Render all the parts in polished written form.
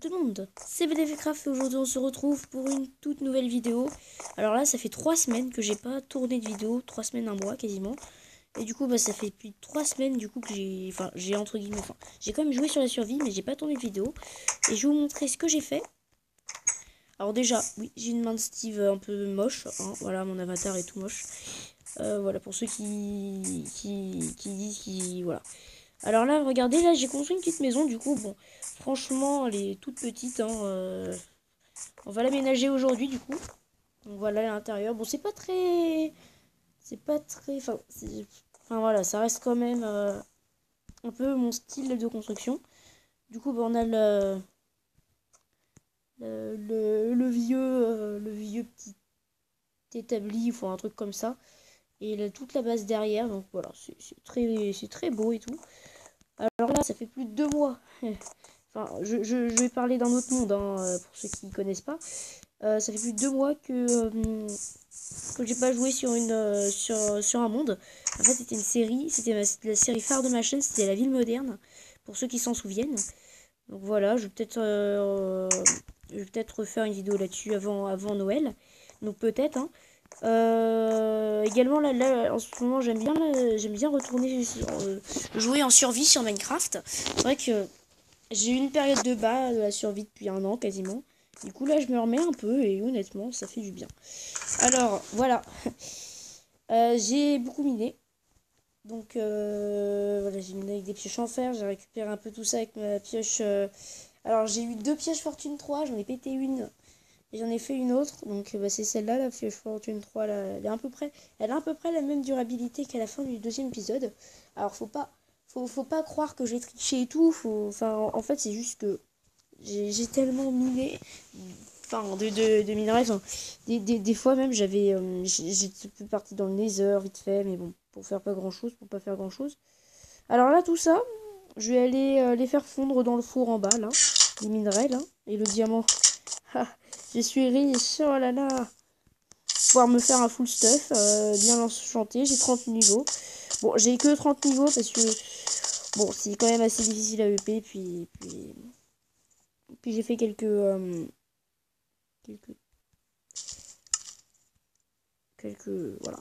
Tout le monde, c'est BDFcraft et aujourd'hui on se retrouve pour une toute nouvelle vidéo. Alors là ça fait 3 semaines que j'ai pas tourné de vidéo, 3 semaines, un mois quasiment. Et du coup bah ça fait plus de 3 semaines du coup que j'ai entre guillemets, j'ai quand même joué sur la survie mais j'ai pas tourné de vidéo. Et je vais vous montrer ce que j'ai fait. Alors déjà, oui j'ai une main de Steve un peu moche, hein, voilà mon avatar est tout moche. Voilà pour ceux qui disent qui voilà. Alors là, regardez, là j'ai construit une petite maison, du coup, bon, franchement, elle est toute petite, hein, on va l'aménager aujourd'hui, du coup. Donc voilà l'intérieur. Bon, enfin voilà, ça reste quand même un peu mon style de construction. Du coup, bah, on a le vieux petit établi, enfin un truc comme ça. Et toute la base derrière, donc voilà, c'est très beau et tout. Alors là, ça fait plus de 2 mois. Enfin, je vais parler d'un autre monde, hein, pour ceux qui ne connaissent pas. Ça fait plus de 2 mois que j'ai pas joué sur un monde. En fait, c'était une série, c'était la série phare de ma chaîne, c'était La Ville Moderne, pour ceux qui s'en souviennent. Donc voilà, je vais peut-être refaire une vidéo là-dessus avant Noël. Donc peut-être, hein. Également là en ce moment j'aime bien retourner jouer en survie sur Minecraft. C'est vrai que j'ai eu une période de bas de la survie depuis 1 an quasiment. Du coup là je me remets un peu et honnêtement ça fait du bien. Alors voilà, j'ai beaucoup miné. Donc voilà, j'ai miné avec des pioches en fer, j'ai récupéré un peu tout ça avec ma pioche. Alors j'ai eu 2 pioches fortune 3, j'en ai pété une. Et j'en ai fait une autre, donc bah, c'est celle-là, la pioche fortune 3, là, elle a à peu près la même durabilité qu'à la fin du 2e épisode. Alors faut pas croire que j'ai triché et tout, enfin en fait c'est juste que j'ai tellement miné, enfin de minerais, enfin, des fois même j'étais parti dans le nether vite fait, mais bon, pour pas faire grand chose. Alors là tout ça, je vais aller les faire fondre dans le four en bas là, les minerais là, et le diamant. Ah, je suis riche, oh là là. Pouvoir me faire un full stuff, bien l'enchanter, j'ai 30 niveaux. Bon, j'ai que 30 niveaux parce que, bon, c'est quand même assez difficile à EP, puis j'ai fait voilà.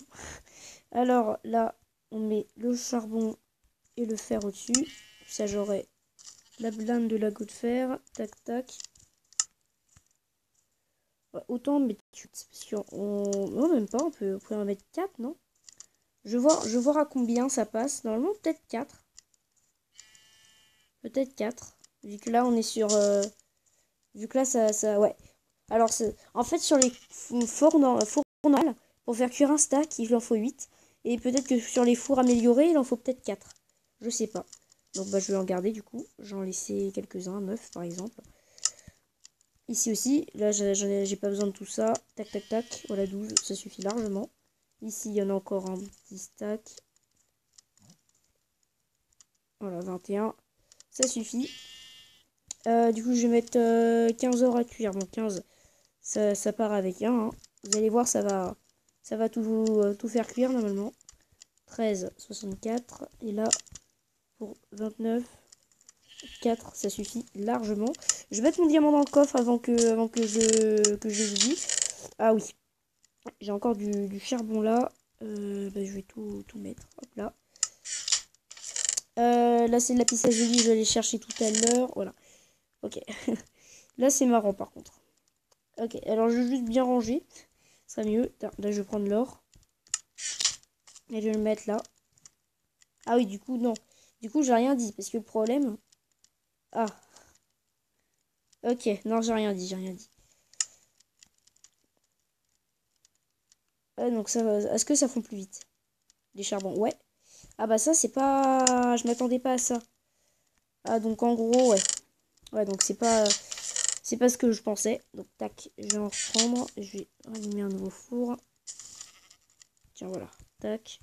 Alors là, on met le charbon et le fer au-dessus. Ça, j'aurai la blinde de la goutte de fer, tac tac. Ouais, autant mettre, parce qu'on... Non, même pas, on pourrait en mettre 4, non? Je vais voir à combien ça passe. Normalement, peut-être 4. Peut-être 4. Vu que là, on est sur... vu que là, ouais. Alors, en fait, sur les fours normales, pour faire cuire un stack, il en faut 8. Et peut-être que sur les fours améliorés, il en faut peut-être 4. Je sais pas. Donc, bah, je vais en garder, du coup. J'en laissais quelques-uns, 9, par exemple. Ici aussi, là, j'ai pas besoin de tout ça. Tac, tac, tac. Voilà, 12, ça suffit largement. Ici, il y en a encore un petit stack. Voilà, 21. Ça suffit. Du coup, je vais mettre 15 heures à cuire. Bon, 15, ça part avec 1. Hein. Vous allez voir, ça va tout faire cuire normalement. 13, 64. Et là, pour 29, 4, ça suffit largement. Je vais mettre mon diamant dans le coffre avant que je l'oublie. Ah oui, j'ai encore du charbon là. Bah, je vais tout mettre. Hop là. Là, c'est de la piste à je vais aller chercher tout à l'heure. Voilà. Ok. Là, c'est marrant par contre. Ok, alors je vais juste bien ranger. Ce serait mieux. Là, je vais prendre l'or. Et je vais le mettre là. Ah oui, du coup, non. Du coup, j'ai rien dit. Parce que le problème... Ah. Ok, non, j'ai rien dit, j'ai rien dit. Ah, donc ça va... Est-ce que ça fond plus vite? Les charbons, ouais. Ah bah ça, c'est pas... Je m'attendais pas à ça. Ah, donc en gros, ouais. Ouais, donc c'est pas... C'est pas ce que je pensais. Donc, tac, je vais en reprendre. Je vais allumer un nouveau four. Tiens, voilà. Tac.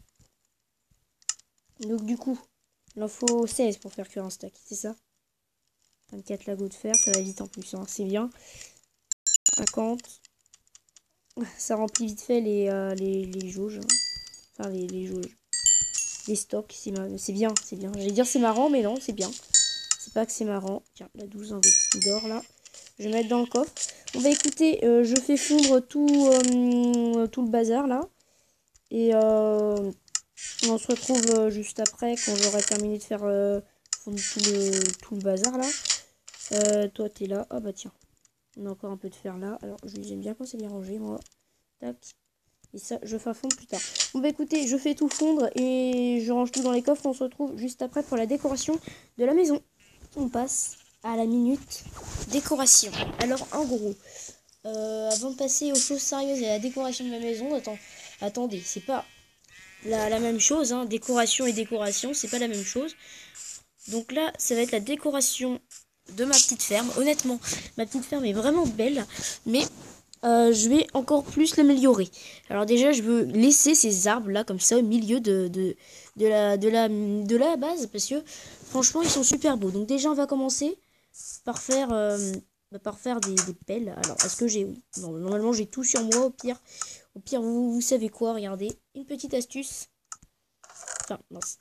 Donc, du coup, il en faut 16 pour faire cuire un stack, c'est ça? 24 lagots de fer, ça va vite en plus, hein. C'est bien. 50. Ça remplit vite fait les jauges. Enfin, les jauges. Les stocks, c'est bien, c'est bien. J'allais dire c'est marrant, mais non, c'est bien. C'est pas que c'est marrant. Tiens, la 12 en d'or là. Je vais mettre dans le coffre. On va écouter, je fais fondre tout, tout le bazar là. Et on se retrouve juste après quand j'aurai terminé de faire fondre tout le bazar là. Toi t'es là. Ah bah tiens. On a encore un peu de fer là. Alors j'aime bien quand c'est bien rangé moi. Tac. Et ça, je fais fondre plus tard. Bon bah écoutez, je fais tout fondre et je range tout dans les coffres. On se retrouve juste après pour la décoration de la maison. On passe à la minute décoration. Alors en gros, avant de passer aux choses sérieuses et à la décoration de ma maison, attendez, c'est pas la même chose, hein. Décoration et décoration, c'est pas la même chose. Donc là, ça va être la décoration de ma petite ferme. Honnêtement, ma petite ferme est vraiment belle, mais je vais encore plus l'améliorer. Alors déjà, je veux laisser ces arbres là comme ça au milieu de la base parce que franchement, ils sont super beaux. Donc déjà, on va commencer par faire des pelles. Alors, est-ce que j'ai... Oui. Non, normalement, j'ai tout sur moi. Au pire, vous savez quoi, regardez. Une petite astuce. Enfin, mince.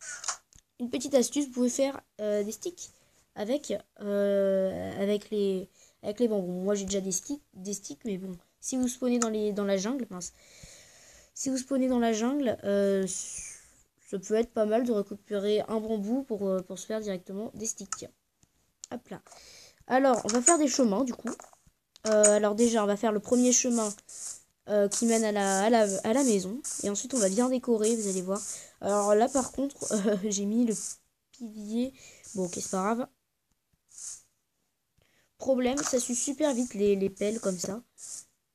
Une petite astuce, vous pouvez faire des sticks avec les bambous. Moi, j'ai déjà des sticks, mais bon. Si vous spawnez dans la jungle, mince. Si vous spawnez dans la jungle, ça peut être pas mal de récupérer un bambou pour se faire directement des sticks. Hop là. Alors, on va faire des chemins, du coup. Alors déjà, on va faire le premier chemin qui mène à la maison. Et ensuite, on va bien décorer, vous allez voir. Alors là, par contre, j'ai mis le pilier. Bon, ok, c'est pas grave. Problème, ça suit super vite les pelles comme ça.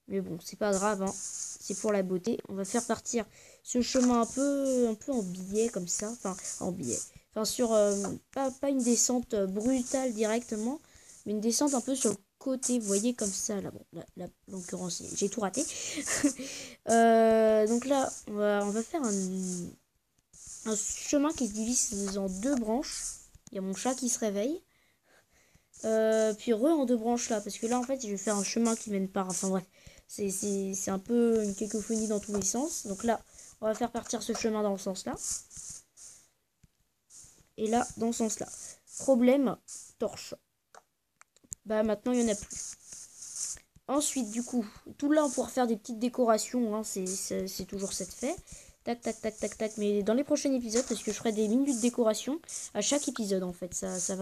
Mais bon, c'est pas grave, hein. C'est pour la beauté. On va faire partir ce chemin un peu en biais comme ça. Enfin, en biais. Enfin, sur pas une descente brutale directement, mais une descente un peu sur le côté. Vous voyez comme ça. Là, bon, là l'occurrence, j'ai tout raté. Donc là, on va faire un chemin qui se divise en deux branches. Il y a mon chat qui se réveille. Puis en deux branches là, parce que là en fait je vais faire un chemin qui mène par, enfin bref, c'est un peu une cacophonie dans tous les sens. Donc là on va faire partir ce chemin dans le sens là, et là dans ce sens là. Problème, torche, bah maintenant il n'y en a plus. Ensuite du coup tout là on pourra faire des petites décorations, hein, c'est toujours cette fait. Tac tac tac tac tac, mais dans les prochains épisodes, parce que je ferai des minutes de décoration à chaque épisode en fait, ça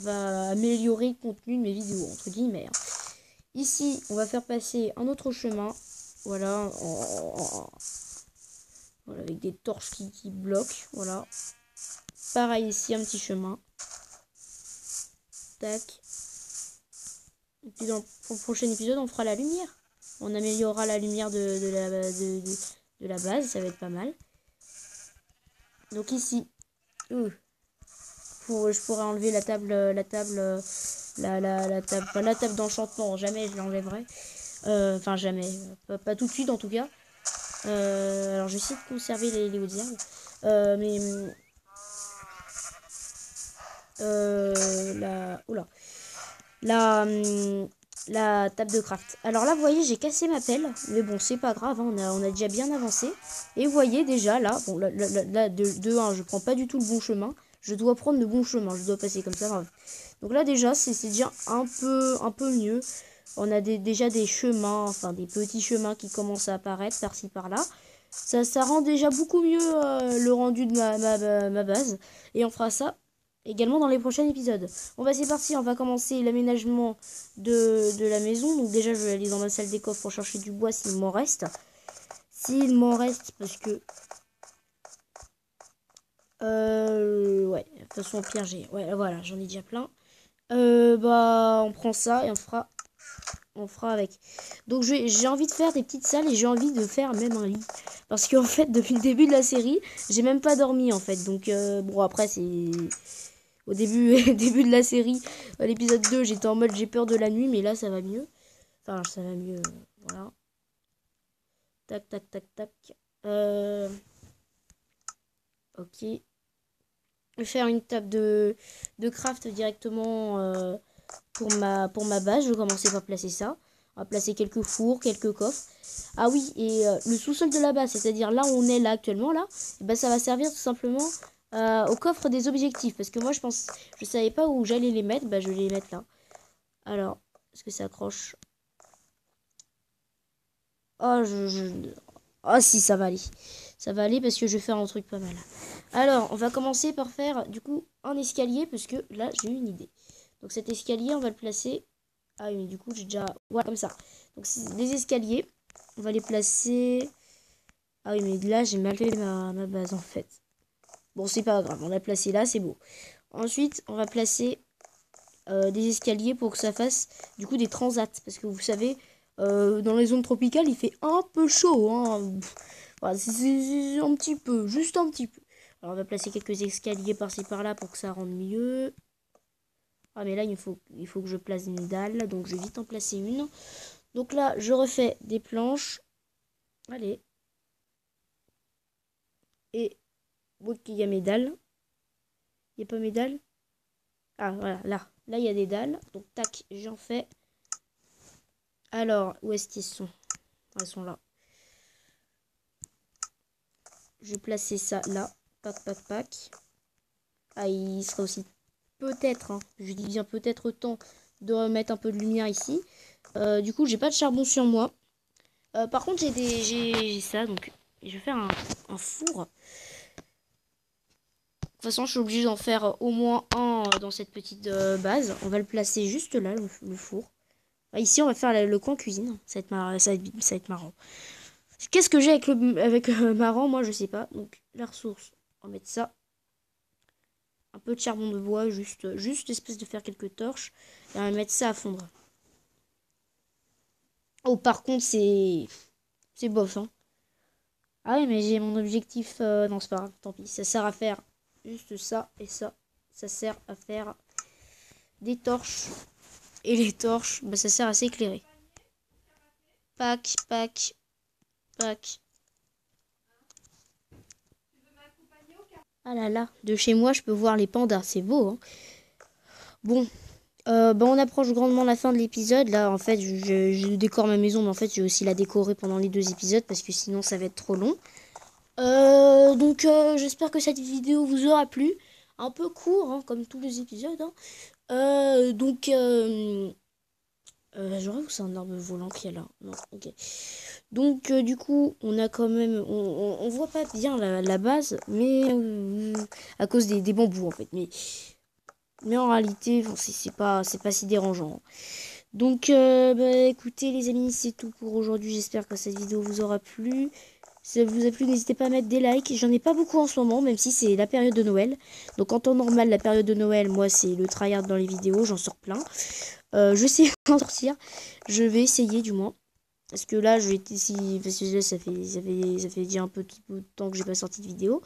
va améliorer le contenu de mes vidéos, entre guillemets. Ici, on va faire passer un autre chemin. Voilà, voilà avec des torches qui bloquent. Voilà. Pareil ici, un petit chemin. Tac. Et puis dans le prochain épisode, on fera la lumière. On améliorera la lumière de la base. Ça va être pas mal. Donc ici, je pourrais enlever la table d'enchantement. Jamais je l'enlèverai. Enfin jamais, pas tout de suite en tout cas. Alors je vais essayer de conserver les hautes herbes. Mais la table de craft. Alors là vous voyez j'ai cassé ma pelle. Mais bon c'est pas grave, hein, on a déjà bien avancé. Et vous voyez déjà là, bon là de 1 je prends pas du tout le bon chemin. Je dois prendre le bon chemin, je dois passer comme ça. Bref. Donc là déjà c'est déjà un peu mieux. On a déjà des chemins, enfin des petits chemins qui commencent à apparaître par-ci par-là. Ça rend déjà beaucoup mieux le rendu de ma base. Et on fera ça également dans les prochains épisodes. Bon bah c'est parti, on va commencer l'aménagement de la maison. Donc déjà je vais aller dans ma salle des coffres pour chercher du bois s'il m'en reste. S'il m'en reste parce que... ouais, de toute façon au pire j'ai... Ouais voilà, j'en ai déjà plein. Bah on prend ça et on fera avec. Donc j'ai envie de faire des petites salles et j'ai envie de faire même un lit. Parce qu'en fait, depuis le début de la série, j'ai même pas dormi en fait. Donc bon après c'est... Au début de la série, l'épisode 2, j'étais en mode j'ai peur de la nuit, mais là ça va mieux. Enfin ça va mieux, voilà. Tac tac tac tac. Ok. Je vais faire une table de craft directement pour ma base. Je vais commencer par placer ça. On va placer quelques fours, quelques coffres. Ah oui, et le sous-sol de la base, c'est-à-dire là où on est là actuellement, là, et ben, ça va servir tout simplement au coffre des objectifs. Parce que moi, je savais pas où j'allais les mettre, bah, je vais les mettre là. Alors, Est-ce que ça accroche? Oh, oh si, ça va aller. Ça va aller parce que je vais faire un truc pas mal. Alors, on va commencer par faire du coup un escalier parce que là, j'ai eu une idée. Donc cet escalier, on va le placer... Ah oui, mais du coup, j'ai déjà... Voilà, comme ça. Donc les escaliers, on va les placer... Ah oui, mais là, j'ai mal fait ma base en fait. Bon, c'est pas grave, on l'a placé là, c'est beau. Ensuite, on va placer des escaliers pour que ça fasse du coup des transats. Parce que vous savez, dans les zones tropicales, il fait un peu chaud. Hein. Voilà, c'est un petit peu, juste un petit peu. Alors, on va placer quelques escaliers par-ci par-là pour que ça rende mieux. Ah, mais là, il faut que je place une dalle. Donc, je vais vite en placer une. Donc là, je refais des planches. Allez. Et, ok, il y a mes dalles. Il n'y a pas mes dalles. Ah, voilà, là. Là, il y a des dalles. Donc, tac, j'en fais. Alors, où est-ce qu'ils sont? Elles sont là. Je vais placer ça là. Pac, pac, pac. Ah, il sera aussi peut-être, hein, je dis bien peut-être temps de remettre un peu de lumière ici. Du coup, j'ai pas de charbon sur moi. Par contre, j'ai ça, donc je vais faire un four. De toute façon, je suis obligée d'en faire au moins un dans cette petite base. On va le placer juste là, le four. Ici, on va faire le coin cuisine. Ça va être marrant. Qu'est-ce que j'ai avec marrant? Moi, je sais pas. Donc, la ressource, on va mettre ça. Un peu de charbon de bois, juste espèce de faire quelques torches. Et on va mettre ça à fondre. Oh, par contre, c'est bof, hein. Ah oui, mais j'ai mon objectif. Non, c'est pas grave, tant pis. Ça sert à faire juste ça et ça. Ça sert à faire des torches. Et les torches, bah, ça sert à s'éclairer. Pac, pac, pac. Ah là là, de chez moi, je peux voir les pandas. C'est beau, hein. Bon, bah, on approche grandement la fin de l'épisode. Là, en fait, je décore ma maison, mais en fait, je vais aussi la décorer pendant les 2 épisodes parce que sinon, ça va être trop long. Donc, j'espère que cette vidéo vous aura plu. Un peu court, hein, comme tous les épisodes. Hein. Donc, j'aurais vu que c'est un arbre volant qui est là. Non, ok. Donc, du coup, on a quand même... On voit pas bien la base, mais... à cause des bambous, en fait. Mais en réalité, bon, c'est pas si dérangeant. Donc, bah, écoutez, les amis, c'est tout pour aujourd'hui. J'espère que cette vidéo vous aura plu. Si ça vous a plu, n'hésitez pas à mettre des likes. J'en ai pas beaucoup en ce moment, même si c'est la période de Noël. Donc en temps normal, la période de Noël, moi, c'est le tryhard dans les vidéos. J'en sors plein. Je sais en sortir. Je vais essayer, du moins. Parce que là, je vais essayer. Parce que là, ça fait déjà un peu de temps que j'ai pas sorti de vidéo.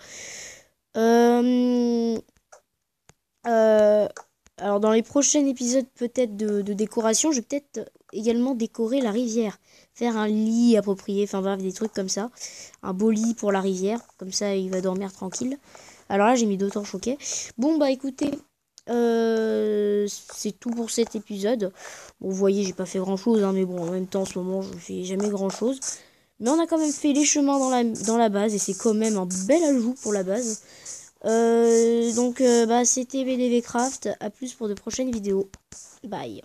Alors, dans les prochains épisodes, peut-être de décoration, je vais peut-être également décorer la rivière. Faire un lit approprié, enfin bref, des trucs comme ça. Un beau lit pour la rivière, comme ça il va dormir tranquille. Alors là, j'ai mis 2 torches, ok. Bon, bah écoutez, c'est tout pour cet épisode. Bon, vous voyez, j'ai pas fait grand-chose, hein, mais bon, en même temps, en ce moment, je fais jamais grand-chose. Mais on a quand même fait les chemins dans la base, et c'est quand même un bel ajout pour la base. Donc, bah, c'était BDV Craft. À plus pour de prochaines vidéos. Bye.